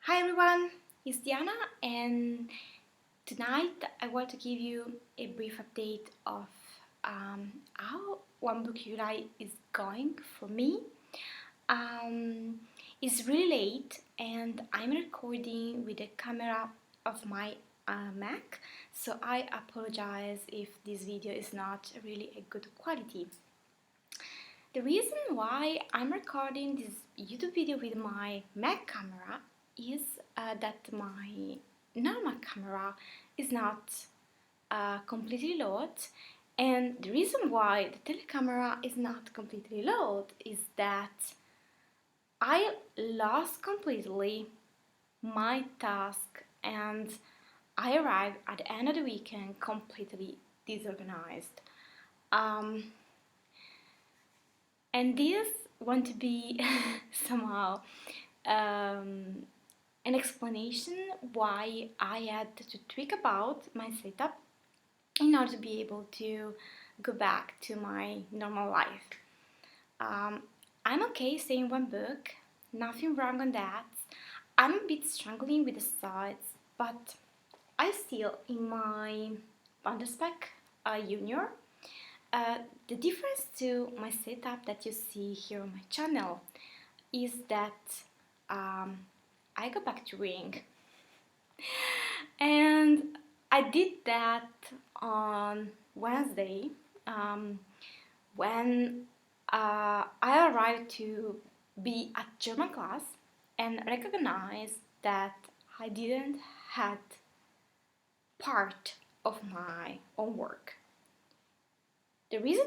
Hi everyone, it's Diana, and tonight I want to give you a brief update of how One Book July is going for me. It's really late and I'm recording with the camera of my Mac, so I apologize if this video is not really a good quality. The reason why I'm recording this YouTube video with my Mac camera is that my normal camera is not completely loaded, and the reason why the telecamera is not completely loaded is that I lost completely my task and I arrived at the end of the weekend completely disorganized. Um, And this want to be somehow um, an explanation why I had to tweak about my setup in order to be able to go back to my normal life. Um, I'm okay saying one book, nothing wrong on that. I'm a bit struggling with the sides, but I still in my Bundespec Junior. The difference to my setup that you see here on my channel is that I go back to reading, and I did that on Wednesday when I arrived to be at German class and recognized that I didn't had part of my own work. The reason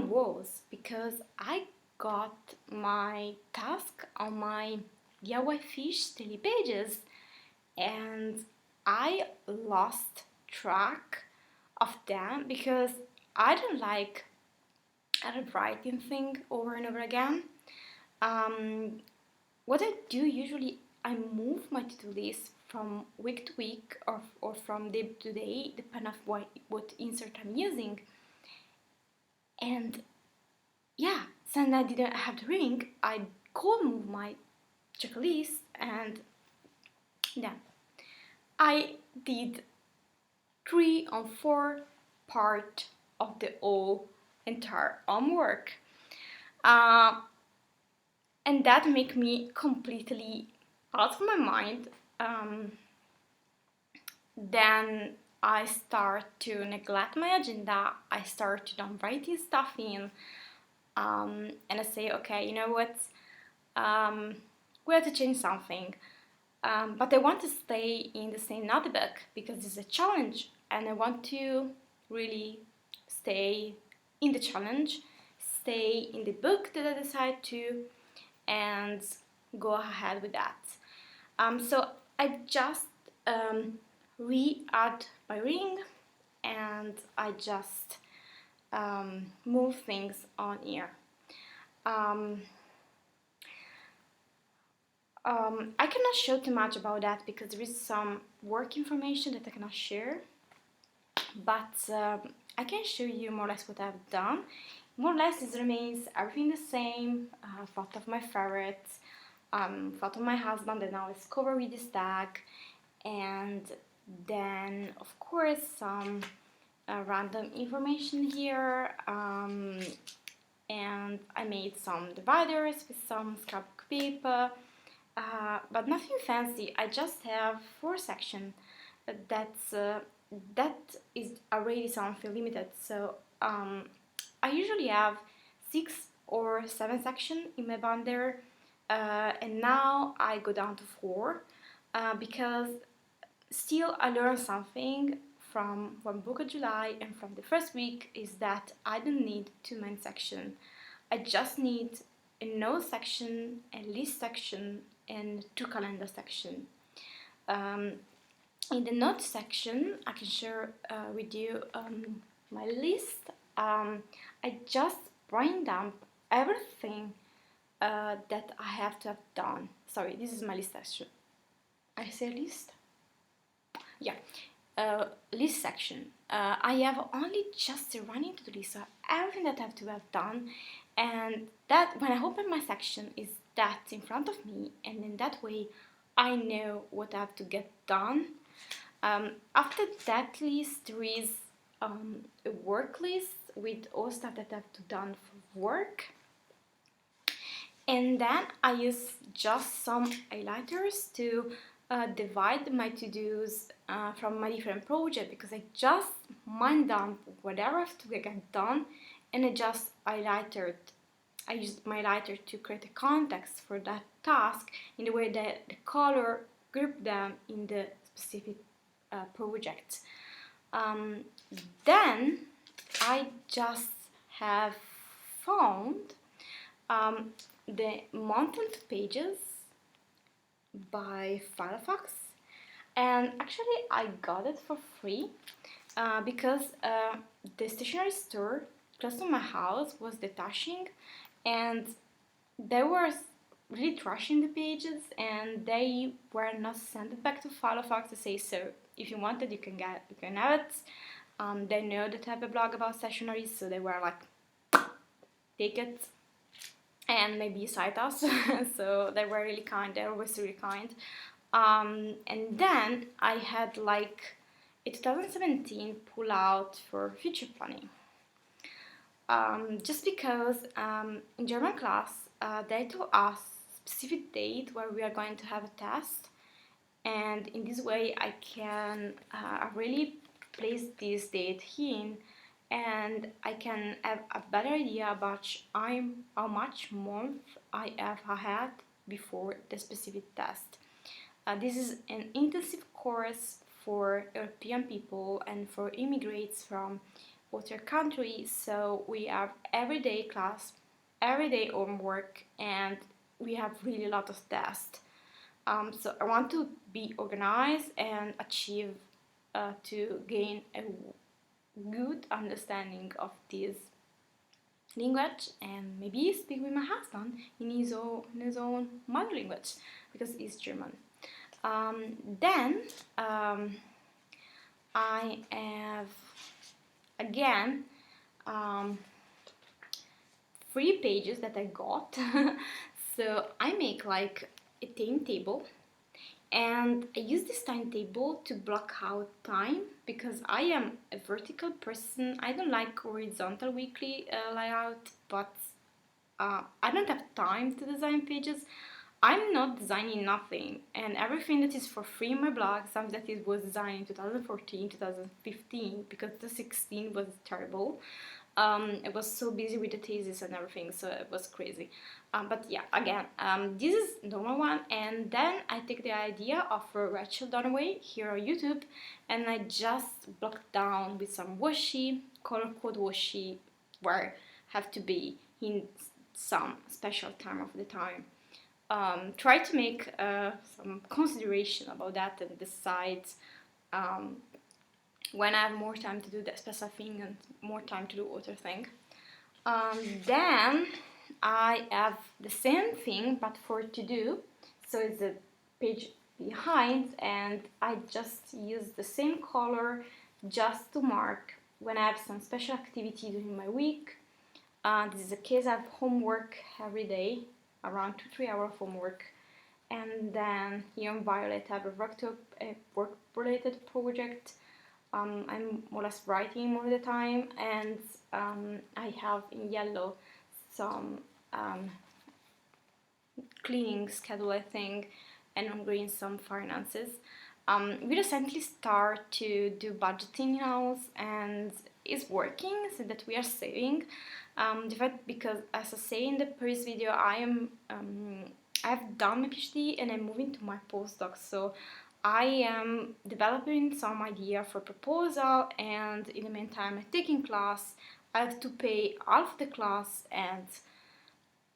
was because I got my task on my Yahweh Fish daily pages and I lost track of them because I don't like writing thing over and over again. What I do usually, I move my to-do list from week to week or from day to day, depending on what insert I'm using. And yeah, since I didn't have the ring, I could move my checklist, and then I did 3 or 4 part of the whole entire homework. And that make me completely out of my mind. Then I start to neglect my agenda. I start to don't write this stuff in, and I say, okay, you know what? We have to change something. But I want to stay in the same notebook because it's a challenge, and I want to really stay in the challenge, stay in the book that I decide to, and go ahead with that. So I just re-add my ring, and I just move things on here. I cannot show too much about that because there is some work information that I cannot share, but I can show you more or less what I've done. More or less it remains everything the same. Photo of my ferret, photo of my husband that now is covered with this tag, and then of course some random information here, and I made some dividers with some scrapbook paper. But nothing fancy. I just have 4 sections. That is already something limited. So I usually have 6 or 7 sections in my binder, and now I go down to 4 because still I learned something from One Book of July and from the first week is that I don't need too many sections. I just need a note section, a list section, and 2 calendar section. In the note section, I can share with you my list. I just brain dump everything that I have to have done. Sorry, this is my list section. I say list? Yeah, list section. I have only just the running to the list, so everything that I have to have done, and that when I open my section is that in front of me, and in that way I know what I have to get done. After that list, there is a work list with all stuff that I have to done for work. And then I use just some highlighters to divide my to-dos from my different projects, because I just mind dump whatever I have to get done, and I just highlighted. I used my highlighter to create a context for that task in the way that the color group them in the specific project. Then I just have found the month pages by Firefox, and actually I got it for free because the stationery store close to my house was detaching, and they were really trashing the pages, and they were not sent it back to Firefox to say, so if you want it, you can have it. They know that I have a blog about stationery, so they were like, take it and maybe cite us. So they were really kind. They were always really kind. And then I had like a 2017 pull out for future planning. Just because in German class they told us specific date where we are going to have a test, and in this way I can really place this date in, and I can have a better idea about how much month I have ahead before the specific test. This is an intensive course for European people and for immigrants from other countries, so we have everyday class, everyday homework, and we have really a lot of tests. So I want to be organized and achieve to gain a good understanding of this language, and maybe speak with my husband in his own mother language, because he's German. Then I have again 3 pages that I got. So I make like a timetable, and I use this timetable to block out time, because I am a vertical person. I don't like horizontal weekly layout, but I don't have time to design pages. I'm not designing nothing, and everything that is for free in my blog, something that it was designed in 2014, 2015, because 2016 was terrible. I was so busy with the thesis and everything, so it was crazy. But yeah, again, this is normal one, and then I take the idea of Rachel Dunaway here on YouTube, and I just block down with some washi, color code washi, where have to be in some special time of the time. Try to make some consideration about that and decide when I have more time to do that special thing and more time to do other thing. Then I have the same thing but for to do, so it's a page behind, and I just use the same color just to mark when I have some special activity during my week. This is a case I have homework every day, around 2-3 hours of homework, and then here in violet I have a work-related project. I'm more or less writing more of the time, and I have in yellow some cleaning schedule, I think, and on green some finances. We recently start to do budgeting in-house, and it's working, so that we are saving. The fact, because as I say in the previous video, I've done my PhD and I'm moving to my postdoc, so I am developing some idea for proposal, and in the meantime I'm taking class. I have to pay half the class, and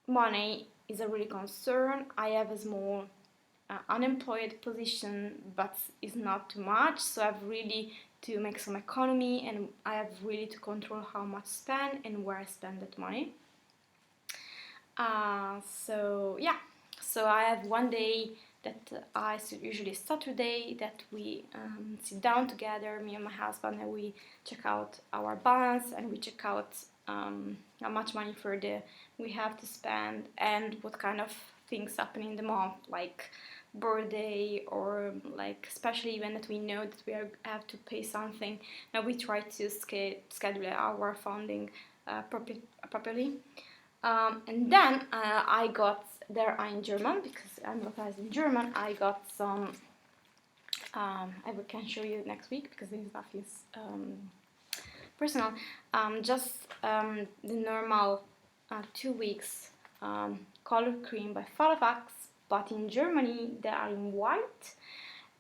money is a really concern. I have a small unemployed position, but it's not too much, so I have really to make some economy, and I have really to control how much I spend and where I spend that money. So yeah, so I have one day that usually Saturday, that we sit down together, me and my husband, and we check out our balance, and we check out how much money we have to spend, and what kind of things happening in the month, like birthday or like special event that we know that we have to pay something. Now we try to schedule our funding properly. And then I got, there in German, because I'm localized in German, I got some, I can show you next week because this stuff is personal. The normal 2 weeks color cream by Fairfax, but in Germany they are in white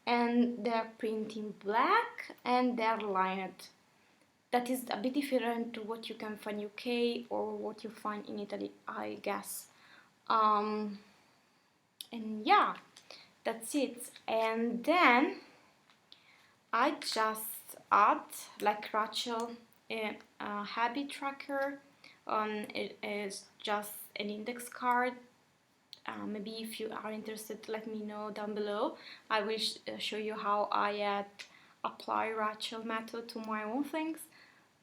and they're printed in black and they're lined. That is a bit different to what you can find in UK or what you find in Italy, I guess. And yeah, that's it. And then I just add, like Rachel, a habit tracker. It is just an index card. Maybe if you are interested, let me know down below. I will show you how I apply Rachel method to my own things.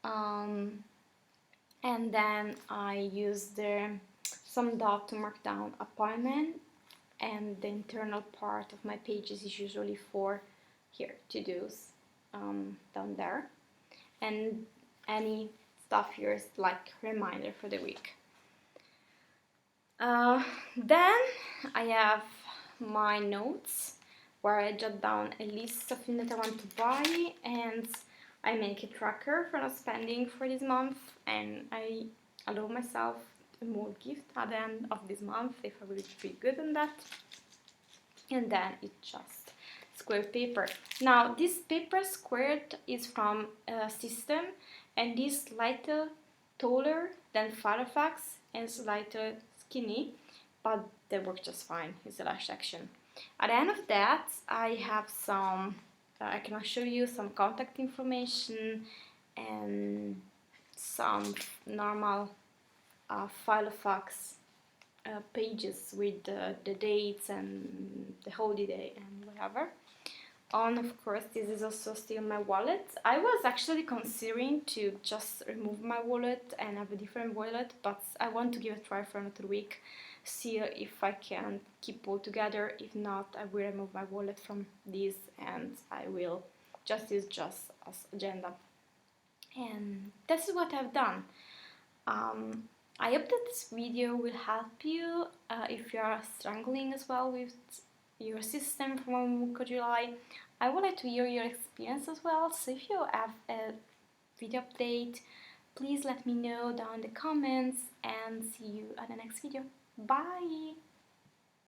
And then I use some dot to mark down appointment, and the internal part of my pages is usually for here to-dos down there, and any stuff here is like reminder for the week. Then I have my notes where I jot down a list of things that I want to buy, and I make a tracker for not spending for this month, and I allow myself a more gift at the end of this month if I will be good on that. And then it's just square paper. Now this paper squared is from a system, and is slightly taller than Fairfax and slightly skinny, but they work just fine. It's the last section. At the end of that, I have some, I can show you some contact information and some normal Fairfax pages with the dates and the holiday and whatever. And of course, this is also still my wallet. I was actually considering to just remove my wallet and have a different wallet, but I want to give a try for another week, see if I can keep all together. If not, I will remove my wallet from this and I will just use just as agenda. And this is what I've done. I hope that this video will help you if you are struggling as well with your system from July. I would like to hear your experience as well, so if you have a video update, please let me know down in the comments, and see you at the next video. Bye!